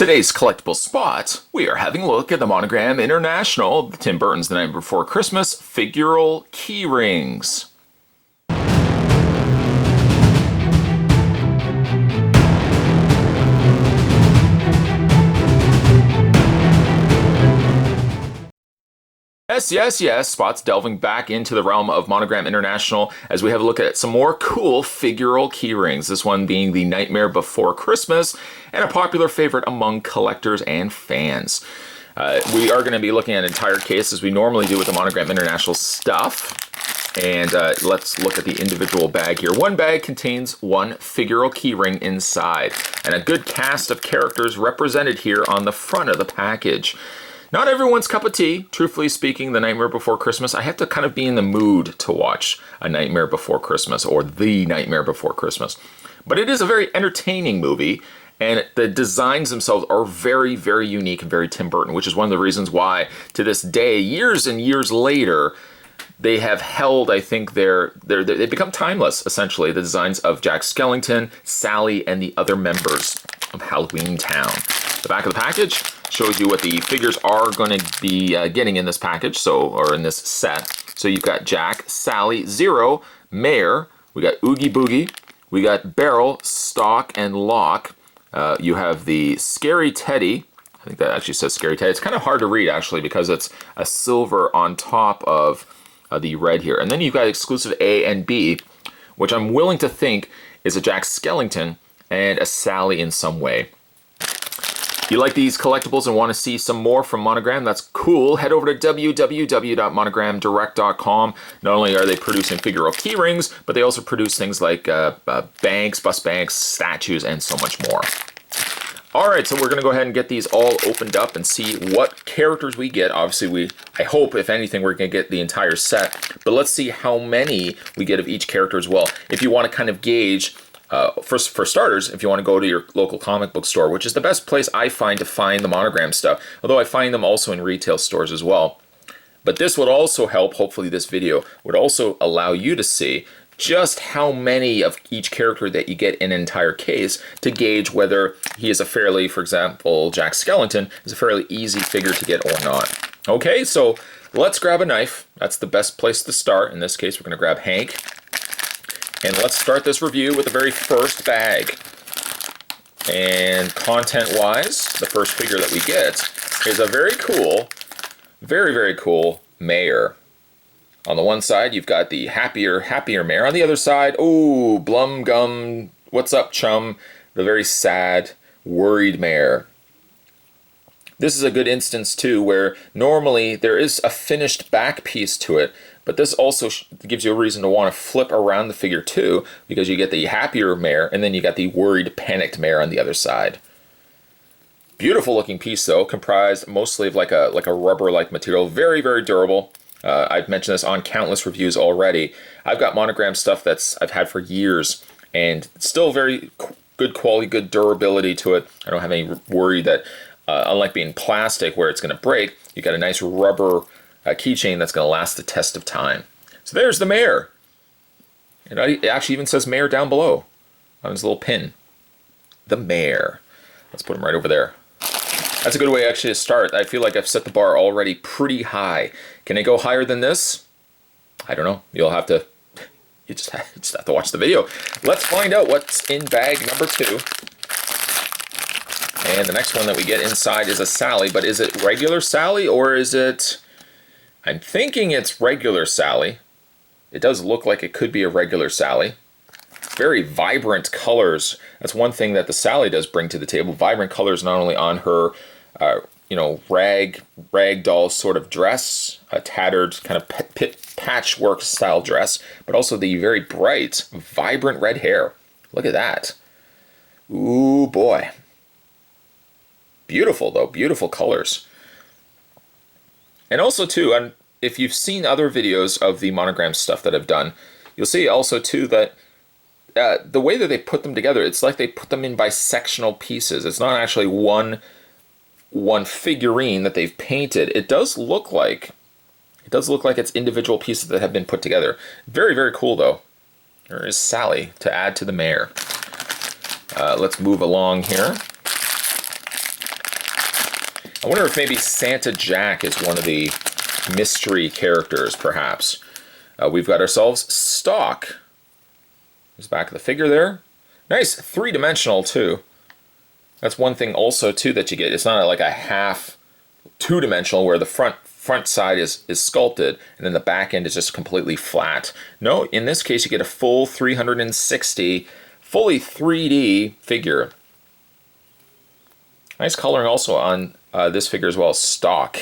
Today's collectible spot, we are having a look at the Monogram International, Tim Burton's The Night Before Christmas figural key rings. Yes, Spot's delving back into the realm of Monogram International as we have a look at some more cool figural key rings. This one being the Nightmare Before Christmas and a popular favorite among collectors and fans. We are going to be looking at an entire case as we normally do with the Monogram International stuff. And let's look at the individual bag here. One bag contains one figural keyring inside, and a good cast of characters represented here on the front of the package. Not everyone's cup of tea, truthfully speaking. The Nightmare Before Christmas, I have to kind of be in the mood to watch A Nightmare Before Christmas or The Nightmare Before Christmas. But it is a very entertaining movie, and the designs themselves are very, very unique and very Tim Burton, which is one of the reasons why, to this day, years and years later, they have held, I think, they become timeless, essentially, the designs of Jack Skellington, Sally, and the other members of Halloween Town. The back of the package shows you what the figures are going to be getting in this package, or in this set. So you've got Jack, Sally, Zero, Mayor, we got Oogie Boogie, we got Barrel, Stock, and Lock. You have the Scary Teddy. I think that actually says Scary Teddy. It's kind of hard to read, actually, because it's a silver on top of the red here. And then you've got exclusive A and B, which I'm willing to think is a Jack Skellington and a Sally in some way. If you like these collectibles and want to see some more from Monogram, that's cool. Head over to www.monogramdirect.com. Not only are they producing figural key rings, but they also produce things like banks, bust banks, statues, and so much more. Alright, so we're going to go ahead and get these all opened up and see what characters we get. Obviously, I hope, if anything, we're going to get the entire set. But let's see how many we get of each character as well. If you want to kind of gauge, for starters, if you want to go to your local comic book store, which is the best place I find to find the Monogram stuff, although I find them also in retail stores as well. But this would also help, hopefully this video would also allow you to see just how many of each character that you get in an entire case to gauge whether he is a fairly, for example, Jack Skellington is a fairly easy figure to get or not. Okay, so let's grab a knife. That's the best place to start. In this case, we're going to grab Hank. And let's start this review with the very first bag. And content-wise, the first figure that we get is a very cool, very, very cool Mayor. On the one side, you've got the happier Mayor. On the other side, oh, Blum Gum, what's up, chum? The very sad, worried Mayor. This is a good instance, too, where normally there is a finished back piece to it, but this also gives you a reason to want to flip around the figure, too, because you get the happier Mayor, and then you got the worried, panicked Mayor on the other side. Beautiful looking piece, though, comprised mostly of like a rubber-like material. Very, very durable. I've mentioned this on countless reviews already. I've got Monogram stuff I've had for years, and still very good quality, good durability to it. I don't have any worry that, unlike being plastic where it's going to break, you got a nice rubber keychain that's going to last the test of time. So there's the Mayor. And it actually even says Mayor down below on his little pin. The Mayor. Let's put him right over there. That's a good way actually to start. I feel like I've set the bar already pretty high. Can it go higher than this? I don't know. You just have to watch the video. Let's find out what's in bag number 2. And the next one that we get inside is a Sally, but is it regular Sally or is it... I'm thinking it's regular Sally. It does look like it could be a regular Sally. Very vibrant colors. That's one thing that the Sally does bring to the table. Vibrant colors not only on her, rag doll sort of dress, a tattered kind of patchwork style dress, but also the very bright, vibrant red hair. Look at that. Ooh, boy. Beautiful, though. Beautiful colors. And also, too, if you've seen other videos of the Monogram stuff that I've done, you'll see also, too, that the way that they put them together, it's like they put them in bisectional pieces. It's not actually one figurine that they've painted. It does look like it's individual pieces that have been put together. Very, very cool, though. There is Sally to add to the Mayor. Let's move along here. I wonder if maybe Santa Jack is one of the mystery characters, perhaps. We've got ourselves Stock. There's the back of the figure there. Nice, three-dimensional too. That's one thing also too that you get. It's not like a half two-dimensional where the front side is sculpted and then the back end is just completely flat. No, in this case you get a full 360, fully 3D figure. Nice coloring also on this figure as well, Stock.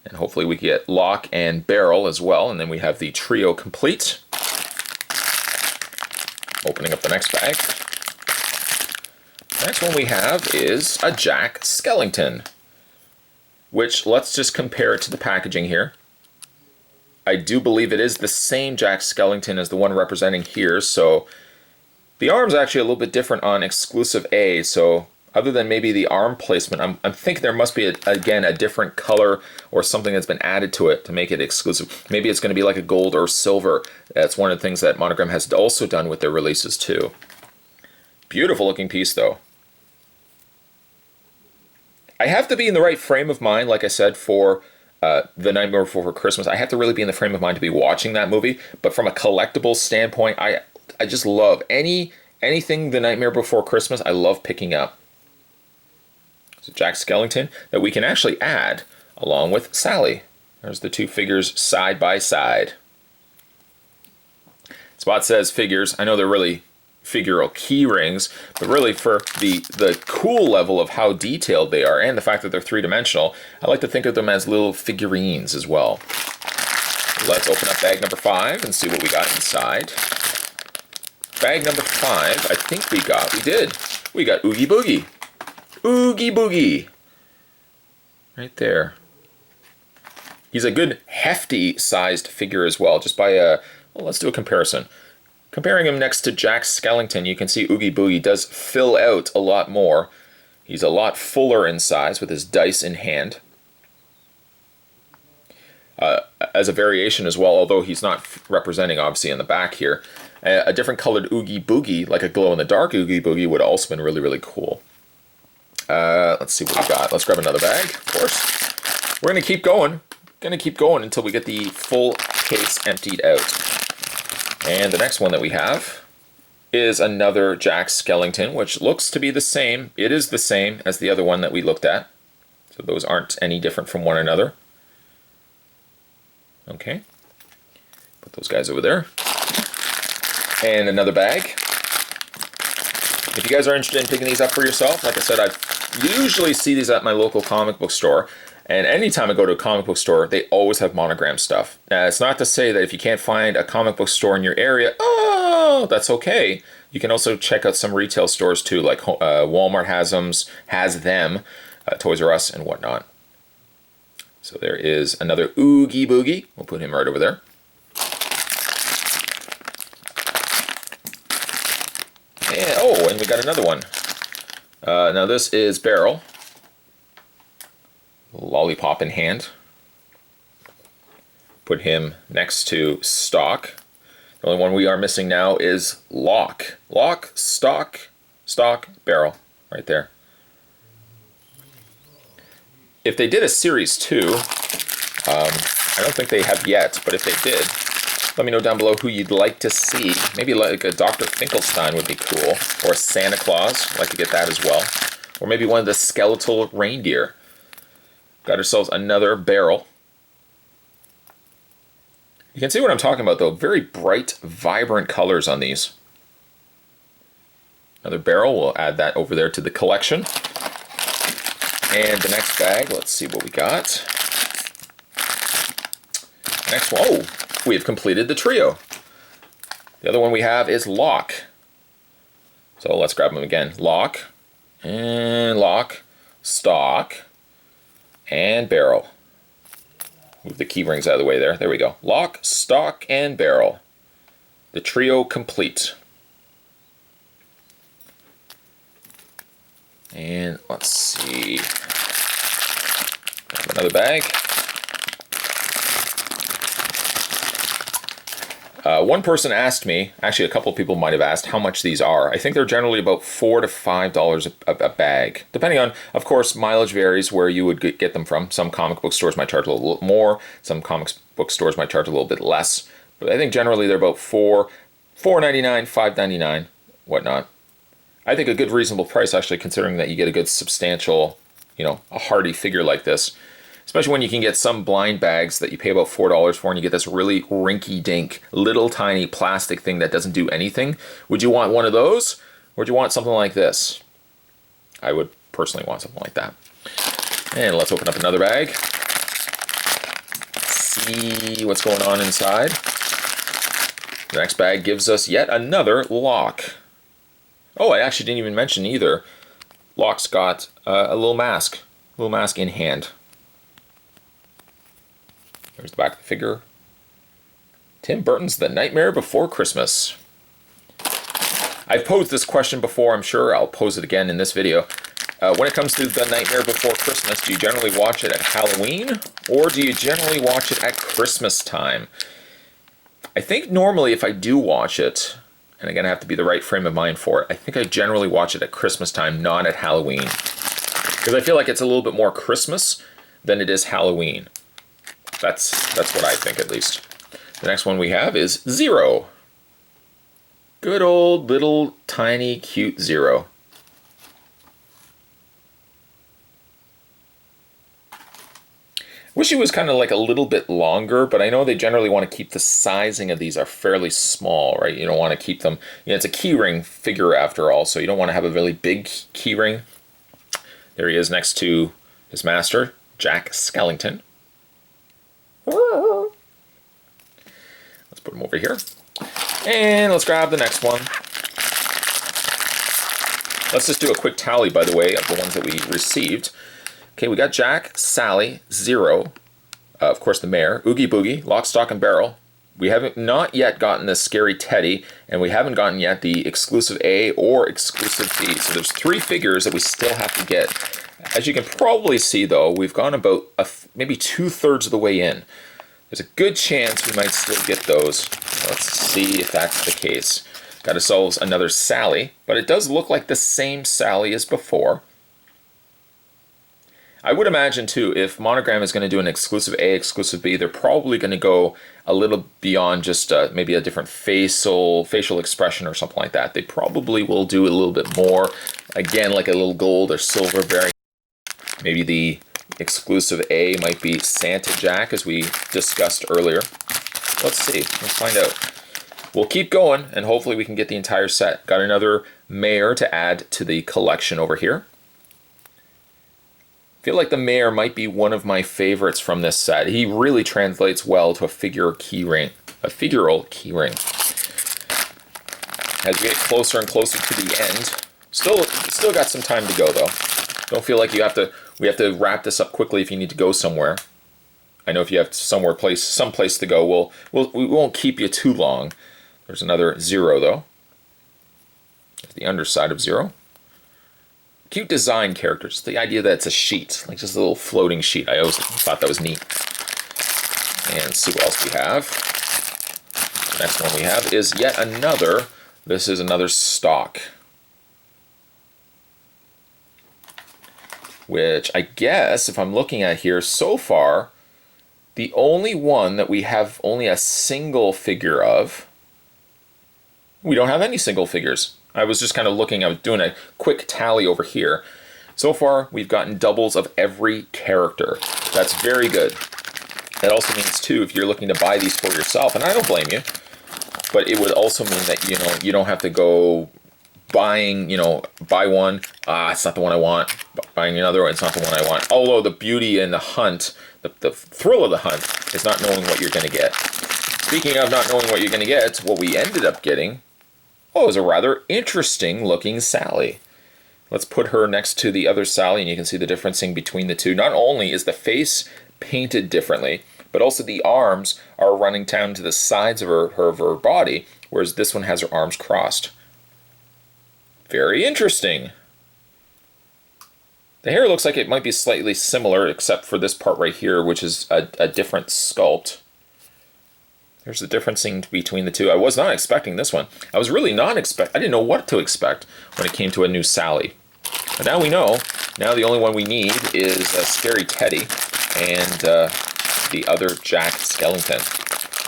And hopefully we get Lock and Barrel as well, and then we have the trio complete. Opening up the next bag. The next one we have is a Jack Skellington, which let's just compare it to the packaging here. I do believe it is the same Jack Skellington as the one representing here, so the arm's actually a little bit different on exclusive A, so other than maybe the arm placement, I'm thinking there must be, again, a different color or something that's been added to it to make it exclusive. Maybe it's going to be like a gold or silver. That's one of the things that Monogram has also done with their releases too. Beautiful looking piece though. I have to be in the right frame of mind, like I said, for The Nightmare Before Christmas. I have to really be in the frame of mind to be watching that movie, but from a collectible standpoint, I just love anything The Nightmare Before Christmas, I love picking up. So Jack Skellington that we can actually add along with Sally. There's the two figures side by side. Spot says figures. I know they're really figural key rings, but really for the cool level of how detailed they are and the fact that they're three-dimensional, I like to think of them as little figurines as well. Let's open up bag number 5 and see what we got inside. Bag number 5, I think we got Oogie Boogie. Oogie Boogie. Right there. He's a good hefty sized figure as well, just by well, let's do a comparison. Comparing him next to Jack Skellington, you can see Oogie Boogie does fill out a lot more. He's a lot fuller in size with his dice in hand. As a variation as well, although he's not representing obviously in the back here, a different colored Oogie Boogie, like a glow-in-the-dark Oogie Boogie, would also been really, really cool. Let's see what we got. Let's grab another bag, of course. We're going to keep going. Until we get the full case emptied out. And the next one that we have is another Jack Skellington, which looks to be the same. It is the same as the other one that we looked at. So those aren't any different from one another. Okay. Put those guys over there. And another bag. If you guys are interested in picking these up for yourself, like I said, I usually see these at my local comic book store. And anytime I go to a comic book store, they always have Monogram stuff. Now, it's not to say that if you can't find a comic book store in your area, oh, that's okay. You can also check out some retail stores too, like Walmart has them, Toys R Us and whatnot. So there is another Oogie Boogie. We'll put him right over there. And we got another one. Now this is Barrel. Lollipop in hand. Put him next to Stock. The only one we are missing now is Lock. Lock, Stock, Barrel. Right there. If they did a series 2, I don't think they have yet, but if they did, let me know down below who you'd like to see. Maybe like a Dr. Finkelstein would be cool, or Santa Claus. I'd like to get that as well. Or maybe one of the skeletal reindeer. Got ourselves another Barrel. You can see what I'm talking about though. Very bright, vibrant colors on these. Another Barrel. We'll add that over there to the collection. And the next bag, let's see what we got. Next one, oh, we have completed the trio. The other one we have is Lock. So let's grab them again. Lock, and Lock, Stock, and Barrel. Move the key rings out of the way there. There we go. Lock, Stock, and Barrel. The trio complete. And let's see. Grab another bag. One person asked me, actually a couple of people might have asked how much these are. I think they're generally about $4 to $5 a bag, depending on, of course, mileage varies where you would get them from. Some comic book stores might charge a little more, some comic book stores might charge a little bit less, but I think generally they're about $4.99, $5.99, whatnot. I think a good reasonable price, actually, considering that you get a good substantial, a hardy figure like this. Especially when you can get some blind bags that you pay about $4 for and you get this really rinky-dink, little tiny plastic thing that doesn't do anything. Would you want one of those? Or would you want something like this? I would personally want something like that. And let's open up another bag. See what's going on inside. The next bag gives us yet another lock. Oh, I actually didn't even mention either. Lock's got a little mask in hand. There's the back of the figure. Tim Burton's The Nightmare Before Christmas. I've posed this question before, I'm sure I'll pose it again in this video. When it comes to The Nightmare Before Christmas, do you generally watch it at Halloween, or do you generally watch it at Christmas time? I think normally if I do watch it, and again I have to be the right frame of mind for it, I think I generally watch it at Christmas time, not at Halloween. Because I feel like it's a little bit more Christmas than it is Halloween. That's what I think, at least. The next one we have is Zero. Good old little tiny cute Zero. Wish it was kind of like a little bit longer, but I know they generally want to keep the sizing of these are fairly small, right? You don't want to keep them, it's a keyring figure after all, so you don't want to have a really big keyring. There he is next to his master, Jack Skellington. Let's put him over here. And let's grab the next one. Let's just do a quick tally, by the way, of the ones that we received. Okay, we got Jack, Sally, Zero, of course the mayor, Oogie Boogie, Lock, Stock, and Barrel. We haven't not yet gotten the Scary Teddy, and we haven't gotten yet the exclusive A or exclusive B. So there's 3 figures that we still have to get. As you can probably see, though, we've gone about maybe 2/3 of the way in. There's a good chance we might still get those. Let's see if that's the case. Got ourselves another Sally, but it does look like the same Sally as before. I would imagine, too, if Monogram is going to do an exclusive A, exclusive B, they're probably going to go a little beyond just maybe a different facial expression or something like that. They probably will do a little bit more. Again, like a little gold or silver variant. Maybe the exclusive A might be Santa Jack, as we discussed earlier. Let's see. Let's find out. We'll keep going, and hopefully we can get the entire set. Got another mayor to add to the collection over here. I feel like the mayor might be one of my favorites from this set. He really translates well to a figural keyring. As we get closer and closer to the end, still got some time to go though. Don't feel like we have to wrap this up quickly if you need to go somewhere. I know if you have someplace to go, we won't keep you too long. There's another Zero though. There's the underside of Zero. Cute design characters. The idea that it's a sheet, like just a little floating sheet. I always thought that was neat. And see what else we have. The next one we have is yet another. This is another stock. Which I guess, if I'm looking at here so far, the only one that we have only a single figure of. We don't have any single figures. I was just kind of looking, I was doing a quick tally over here. So far, we've gotten doubles of every character. That's very good. That also means, too, if you're looking to buy these for yourself, and I don't blame you, but it would also mean that, you don't have to go buying, buy one, it's not the one I want, buying another one, it's not the one I want. Although the beauty in the hunt, the thrill of the hunt, is not knowing what you're going to get. Speaking of not knowing what you're going to get, what we ended up getting is a rather interesting looking Sally. Let's put her next to the other Sally, and you can see the differencing between the two. Not only is the face painted differently, but also the arms are running down to the sides of her body, whereas this one has her arms crossed. Very interesting. The hair looks like it might be slightly similar, except for this part right here, which is a different sculpt. There's the difference between the two. I was not expecting this one. I was really not I didn't know what to expect when it came to a new Sally. But now we know. Now the only one we need is a Scary Teddy and the other Jack Skellington.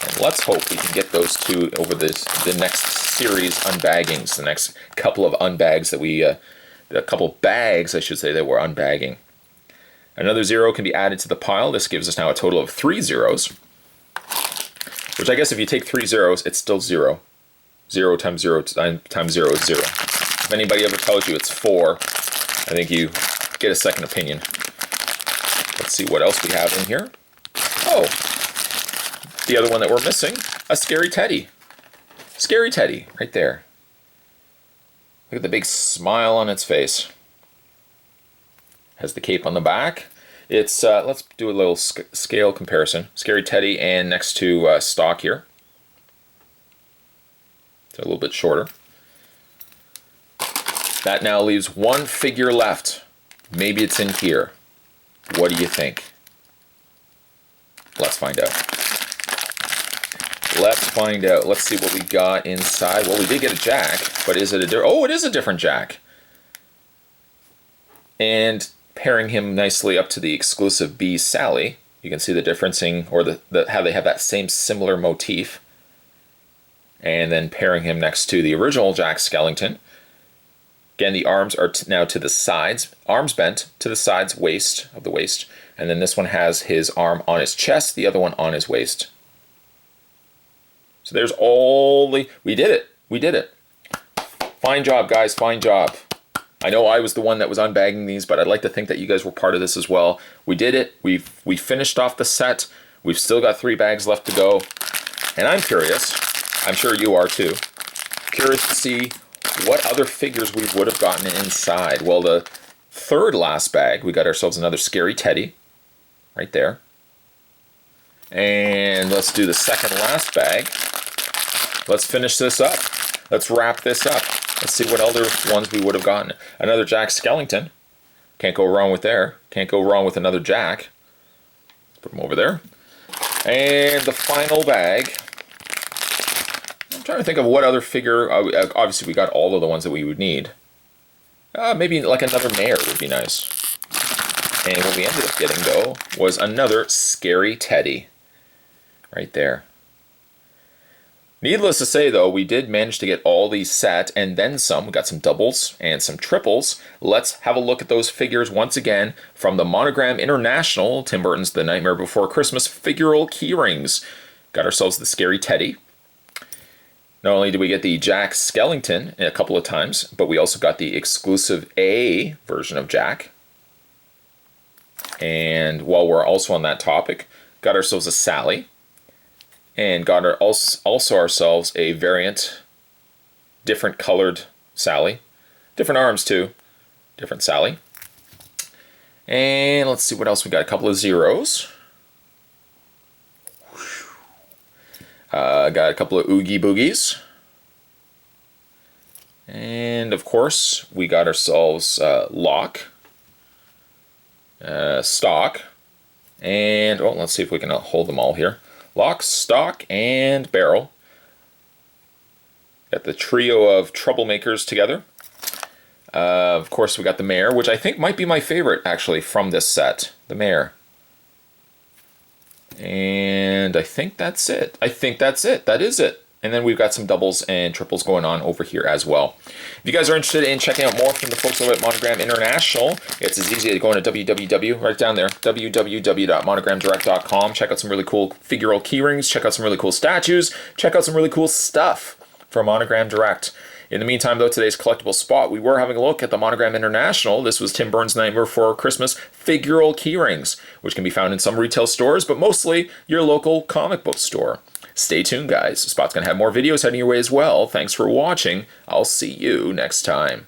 And let's hope we can get those two over the next series unbaggings, the next couple of unbags that we, a couple bags, I should say, that we're unbagging. Another 0 can be added to the pile. This gives us now a total of 3 zeros. Which I guess if you take 3 zeros, it's still 0. 0 times 0 times 0 is 0. If anybody ever tells you it's 4, I think you get a second opinion. Let's see what else we have in here. Oh, the other one that we're missing, a Scary Teddy. Scary Teddy, right there. Look at the big smile on its face. Has the cape on the back. It's, let's do a little scale comparison. Scary Teddy and next to stock here. It's a little bit shorter. That now leaves one figure left. Maybe it's in here. What do you think? Let's find out. Let's find out. Let's see what we got inside. Well, we did get a Jack, but is it a oh, it is a different Jack. And pairing him nicely up to the exclusive B Sally, you can see the differencing, or how they have that same similar motif. And then pairing him next to the original Jack Skellington. Again, the arms are now to the sides, arms bent to the sides, waist of the waist. And then this one has his arm on his chest, the other one on his waist. So there's all the, we did it. We did it. Fine job, guys, fine job. I know I was the one that was unbagging these, but I'd like to think that you guys were part of this as well. We did it. We finished off the set. We've still got 3 bags left to go. And I'm curious, I'm sure you are too, curious to see what other figures we would have gotten inside. Well, the third last bag, we got ourselves another Scary Teddy, right there. And let's do the second last bag. Let's finish this up. Let's wrap this up. Let's see what other ones we would have gotten. Another Jack Skellington. Can't go wrong with there. Can't go wrong with another Jack. Put him over there. And the final bag. I'm trying to think of what other figure. Obviously, we got all of the ones that we would need. Maybe like another mare would be nice. And what we ended up getting, though, was another Scary Teddy. Right there. Needless to say, though, we did manage to get all these set and then some. We got some doubles and some triples. Let's have a look at those figures once again from the Monogram International, Tim Burton's The Nightmare Before Christmas figural keyrings. Got ourselves the Scary Teddy. Not only did we get the Jack Skellington a couple of times, but we also got the exclusive A version of Jack. And while we're also on that topic, got ourselves a Sally. And got also ourselves a variant, different colored Sally. Different arms too, different Sally. And let's see what else we got. A couple of zeros. Got a couple of Oogie Boogies. And of course, we got ourselves Lock, Stock, and oh, let's see if we can hold them all here. Lock, Stock, and Barrel. Got the trio of troublemakers together. Of course, we got the Mare, which I think might be my favorite, actually, from this set. The Mare. And I think that's it. I think that's it. That is it. And then we've got some doubles and triples going on over here as well. If you guys are interested in checking out more from the folks over at Monogram International, it's as easy as going to www, right down there, www.monogramdirect.com. Check out some really cool figural keyrings, check out some really cool statues, check out some really cool stuff from Monogram Direct. In the meantime, though, today's collectible spot, we were having a look at the Monogram International. This was Tim Burton's Nightmare Before Christmas figural keyrings, which can be found in some retail stores, but mostly your local comic book store. Stay tuned, guys. Spot's going to have more videos heading your way as well. Thanks for watching. I'll see you next time.